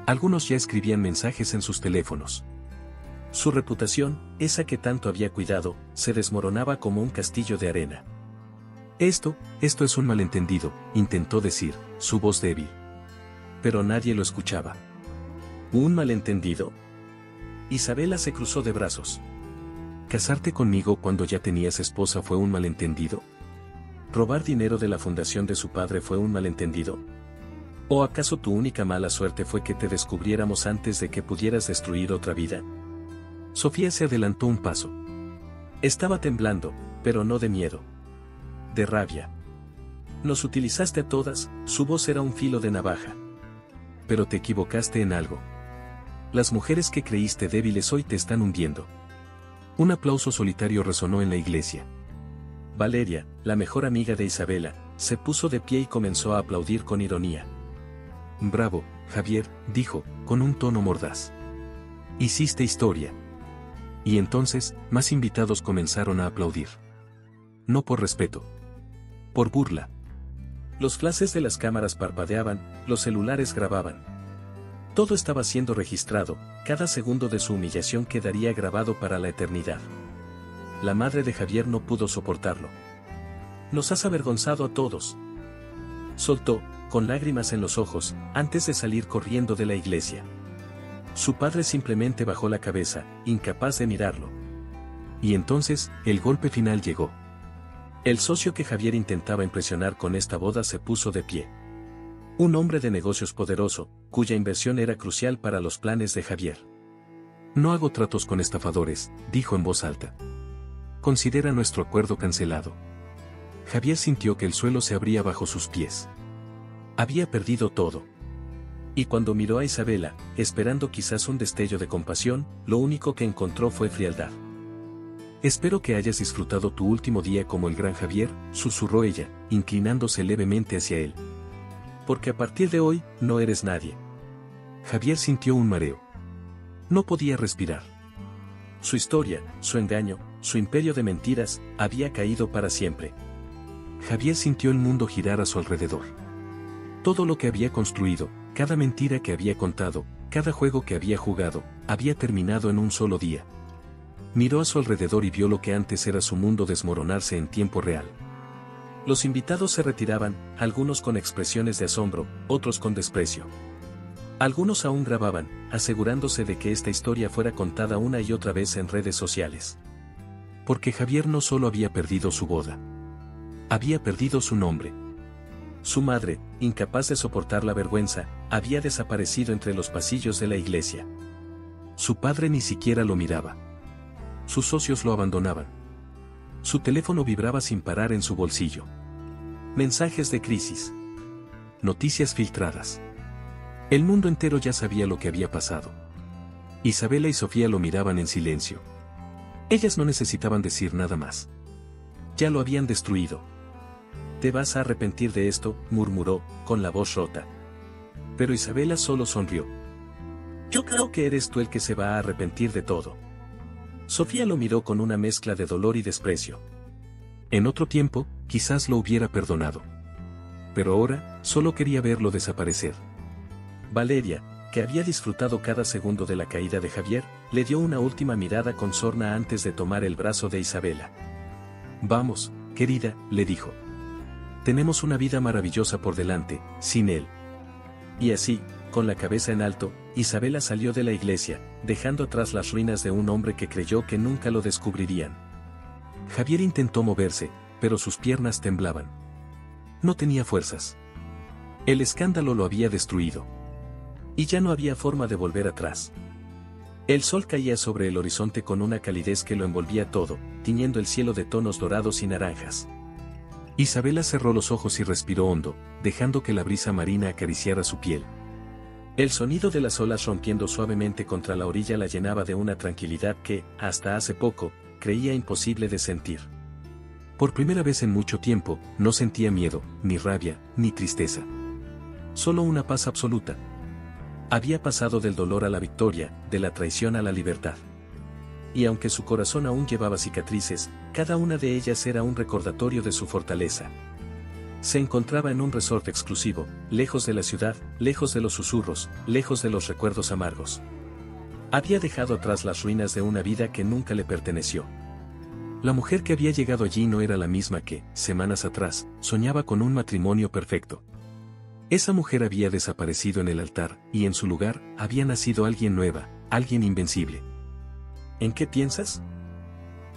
Algunos ya escribían mensajes en sus teléfonos. Su reputación, esa que tanto había cuidado, se desmoronaba como un castillo de arena. Esto es un malentendido», intentó decir, su voz débil. Pero nadie lo escuchaba. «¿Un malentendido?». Isabela se cruzó de brazos. «¿Casarte conmigo cuando ya tenías esposa fue un malentendido? ¿Robar dinero de la fundación de su padre fue un malentendido? ¿O acaso tu única mala suerte fue que te descubriéramos antes de que pudieras destruir otra vida?». Sofía se adelantó un paso. Estaba temblando, pero no de miedo. De rabia. «Nos utilizaste a todas», su voz era un filo de navaja. «Pero te equivocaste en algo. Las mujeres que creíste débiles hoy te están hundiendo». Un aplauso solitario resonó en la iglesia. Valeria, la mejor amiga de Isabela, se puso de pie y comenzó a aplaudir con ironía. «Bravo, Javier», dijo, con un tono mordaz. «Hiciste historia». Y entonces, más invitados comenzaron a aplaudir. No por respeto. Por burla. Los flashes de las cámaras parpadeaban, los celulares grababan. Todo estaba siendo registrado, cada segundo de su humillación quedaría grabado para la eternidad. La madre de Javier no pudo soportarlo. «Nos has avergonzado a todos», soltó, con lágrimas en los ojos, antes de salir corriendo de la iglesia. Su padre simplemente bajó la cabeza, incapaz de mirarlo. Y entonces, el golpe final llegó. El socio que Javier intentaba impresionar con esta boda se puso de pie. Un hombre de negocios poderoso, cuya inversión era crucial para los planes de Javier. «No hago tratos con estafadores», dijo en voz alta. «Considera nuestro acuerdo cancelado». Javier sintió que el suelo se abría bajo sus pies. Había perdido todo. Y cuando miró a Isabela, esperando quizás un destello de compasión, lo único que encontró fue frialdad. «Espero que hayas disfrutado tu último día como el gran Javier», susurró ella, inclinándose levemente hacia él. Porque a partir de hoy, no eres nadie. Javier sintió un mareo. No podía respirar. Su historia, su engaño, su imperio de mentiras, había caído para siempre. Javier sintió el mundo girar a su alrededor. Todo lo que había construido, cada mentira que había contado, cada juego que había jugado, había terminado en un solo día. Miró a su alrededor y vio lo que antes era su mundo desmoronarse en tiempo real. Los invitados se retiraban, algunos con expresiones de asombro, otros con desprecio. Algunos aún grababan, asegurándose de que esta historia fuera contada una y otra vez en redes sociales. Porque Javier no solo había perdido su boda. Había perdido su nombre. Su madre, incapaz de soportar la vergüenza, había desaparecido entre los pasillos de la iglesia. Su padre ni siquiera lo miraba. Sus socios lo abandonaban. Su teléfono vibraba sin parar en su bolsillo. Mensajes de crisis. Noticias filtradas. El mundo entero ya sabía lo que había pasado. Isabela y Sofía lo miraban en silencio. Ellas no necesitaban decir nada más. Ya lo habían destruido. «Te vas a arrepentir de esto», murmuró, con la voz rota. Pero Isabela solo sonrió. «Yo creo que eres tú el que se va a arrepentir de todo». Sofía lo miró con una mezcla de dolor y desprecio. En otro tiempo, quizás lo hubiera perdonado. Pero ahora, solo quería verlo desaparecer. Valeria, que había disfrutado cada segundo de la caída de Javier, le dio una última mirada con sorna antes de tomar el brazo de Isabela. «Vamos, querida», le dijo. «Tenemos una vida maravillosa por delante, sin él». Y así, con la cabeza en alto, Isabela salió de la iglesia, dejando atrás las ruinas de un hombre que creyó que nunca lo descubrirían. Javier intentó moverse, pero sus piernas temblaban. No tenía fuerzas. El escándalo lo había destruido. Y ya no había forma de volver atrás. El sol caía sobre el horizonte con una calidez que lo envolvía todo, tiñendo el cielo de tonos dorados y naranjas. Isabela cerró los ojos y respiró hondo, dejando que la brisa marina acariciara su piel. El sonido de las olas rompiendo suavemente contra la orilla la llenaba de una tranquilidad que, hasta hace poco, creía imposible de sentir. Por primera vez en mucho tiempo, no sentía miedo, ni rabia, ni tristeza. Solo una paz absoluta. Había pasado del dolor a la victoria, de la traición a la libertad. Y aunque su corazón aún llevaba cicatrices, cada una de ellas era un recordatorio de su fortaleza. Se encontraba en un resort exclusivo, lejos de la ciudad, lejos de los susurros, lejos de los recuerdos amargos. Había dejado atrás las ruinas de una vida que nunca le perteneció. La mujer que había llegado allí no era la misma que, semanas atrás, soñaba con un matrimonio perfecto. Esa mujer había desaparecido en el altar, y en su lugar, había nacido alguien nueva, alguien invencible. ¿En qué piensas?,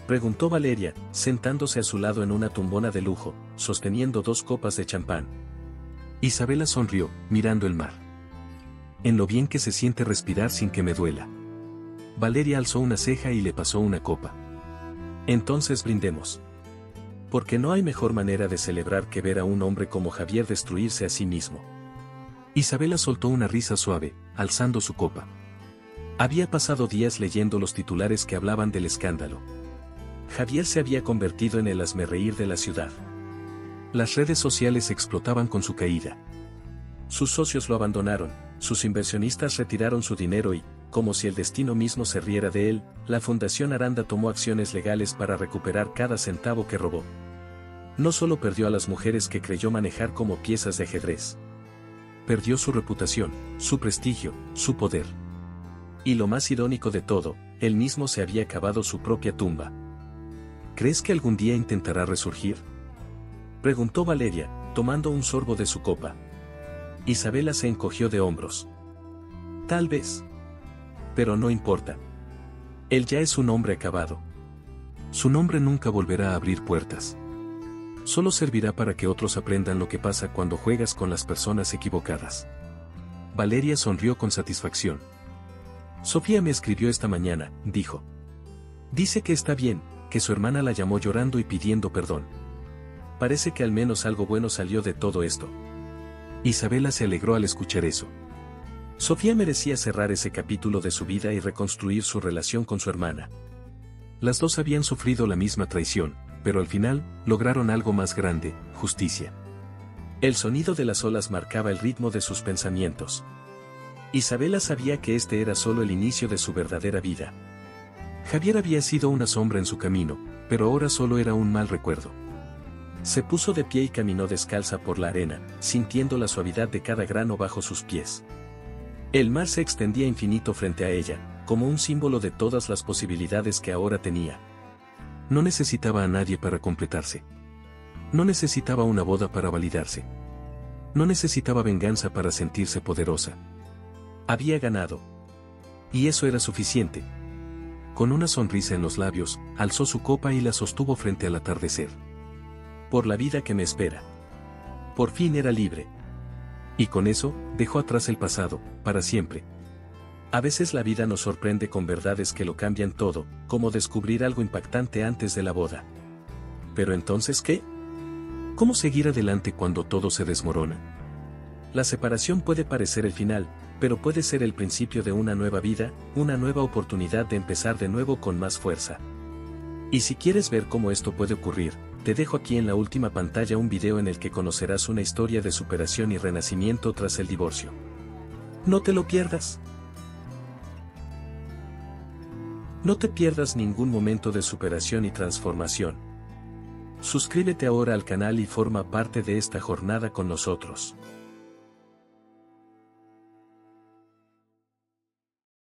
preguntó Valeria, sentándose a su lado en una tumbona de lujo, sosteniendo 2 copas de champán. Isabela sonrió, mirando el mar. «En lo bien que se siente respirar sin que me duela». Valeria alzó una ceja y le pasó una copa. «Entonces brindemos. Porque no hay mejor manera de celebrar que ver a un hombre como Javier destruirse a sí mismo». Isabela soltó una risa suave, alzando su copa. Había pasado días leyendo los titulares que hablaban del escándalo. Javier se había convertido en el hazmerreír de la ciudad. Las redes sociales explotaban con su caída. Sus socios lo abandonaron, sus inversionistas retiraron su dinero y, como si el destino mismo se riera de él, la Fundación Aranda tomó acciones legales para recuperar cada centavo que robó. No solo perdió a las mujeres que creyó manejar como piezas de ajedrez. Perdió su reputación, su prestigio, su poder. Y lo más irónico de todo, él mismo se había cavado su propia tumba. ¿Crees que algún día intentará resurgir?, preguntó Valeria, tomando un sorbo de su copa. Isabela se encogió de hombros. Tal vez. Pero no importa. Él ya es un hombre acabado. Su nombre nunca volverá a abrir puertas. Solo servirá para que otros aprendan lo que pasa cuando juegas con las personas equivocadas. Valeria sonrió con satisfacción. Sofía me escribió esta mañana, dijo. Dice que está bien, que su hermana la llamó llorando y pidiendo perdón. Parece que al menos algo bueno salió de todo esto. Isabela se alegró al escuchar eso. Sofía merecía cerrar ese capítulo de su vida y reconstruir su relación con su hermana. Las dos habían sufrido la misma traición, pero al final, lograron algo más grande, justicia. El sonido de las olas marcaba el ritmo de sus pensamientos. Isabela sabía que este era solo el inicio de su verdadera vida. Javier había sido una sombra en su camino, pero ahora solo era un mal recuerdo. Se puso de pie y caminó descalza por la arena, sintiendo la suavidad de cada grano bajo sus pies. El mar se extendía infinito frente a ella, como un símbolo de todas las posibilidades que ahora tenía. No necesitaba a nadie para completarse. No necesitaba una boda para validarse. No necesitaba venganza para sentirse poderosa. Había ganado. Y eso era suficiente. Con una sonrisa en los labios, alzó su copa y la sostuvo frente al atardecer. Por la vida que me espera. Por fin era libre. Y con eso, dejó atrás el pasado, para siempre. A veces la vida nos sorprende con verdades que lo cambian todo, como descubrir algo impactante antes de la boda. ¿Pero entonces qué? ¿Cómo seguir adelante cuando todo se desmorona? La separación puede parecer el final, pero puede ser el principio de una nueva vida, una nueva oportunidad de empezar de nuevo con más fuerza. Y si quieres ver cómo esto puede ocurrir, te dejo aquí en la última pantalla un video en el que conocerás una historia de superación y renacimiento tras el divorcio. No te lo pierdas. No te pierdas ningún momento de superación y transformación. Suscríbete ahora al canal y forma parte de esta jornada con nosotros.